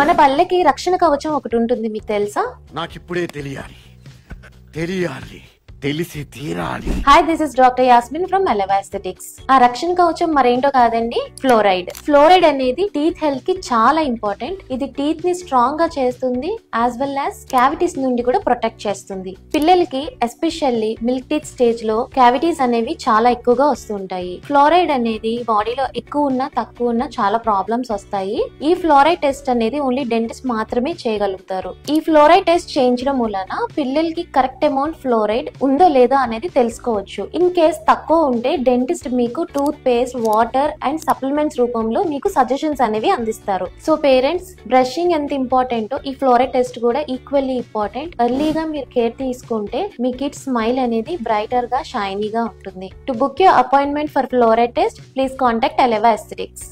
మన పళ్ళకి రక్షణ కవచం ఒకటి ఉంటుంది, మీకు తెలుసా? నాకిప్పుడే తెలియాలి, తెలిసి తీరాలి. Hi, this is doctor Yasmin from Aleva Aesthetics. ఆ రక్షణ కవచం మరేంటో కాదండి, ఫ్లోరైడ్. ఫ్లోరైడ్ అనేది టీత్ హెల్త్ కి చాలా ఇంపార్టెంట్. ఇది టీత్ ని స్ట్రాంగ్ గా చేస్తుంది, యాజ్ వెల్ యాజ్ క్యావిటీస్ నుండి కూడా ప్రొటెక్ట్ చేస్తుంది. పిల్లలకి ఎస్పెషల్లీ మిల్క్ టీత్ స్టేజ్ లో క్యావిటీస్ అనేవి చాలా ఎక్కువగా వస్తుంటాయి. ఫ్లోరైడ్ అనేది బాడీలో ఎక్కువ ఉన్నా తక్కువ ఉన్నా చాలా ప్రాబ్లమ్స్ వస్తాయి. ఈ ఫ్లోరైడ్ టెస్ట్ అనేది ఓన్లీ డెంటిస్ట్ మాత్రమే చేయగలుగుతారు. ఈ ఫ్లోరైడ్ టెస్ట్ చేయించడం వలన పిల్లలకి కరెక్ట్ అమౌంట్ ఫ్లోరైడ్ ఉందో లేదా అనేది తెలుసుకోవచ్చు. ఇన్ కేస్ తక్కువ ఉంటే డెంటిస్ట్ మీకు toothpaste, water and supplements రూపంలో మీకు సజెషన్స్ అనేవి అందిస్తారు. సో పేరెంట్స్, బ్రషింగ్ ఎంత ఇంపార్టెంటో ఈ ఫ్లోరైడ్ టెస్ట్ కూడా ఈక్వల్లీ ఇంపార్టెంట్. ఎర్లీగా మీరు కేర్ తీసుకుంటే మీ కిడ్స్ స్మైల్ అనేది బ్రైటర్ గా, షైనీగా ఉంటుంది. To book your appointment for fluoride test, please contact Aleva aesthetics.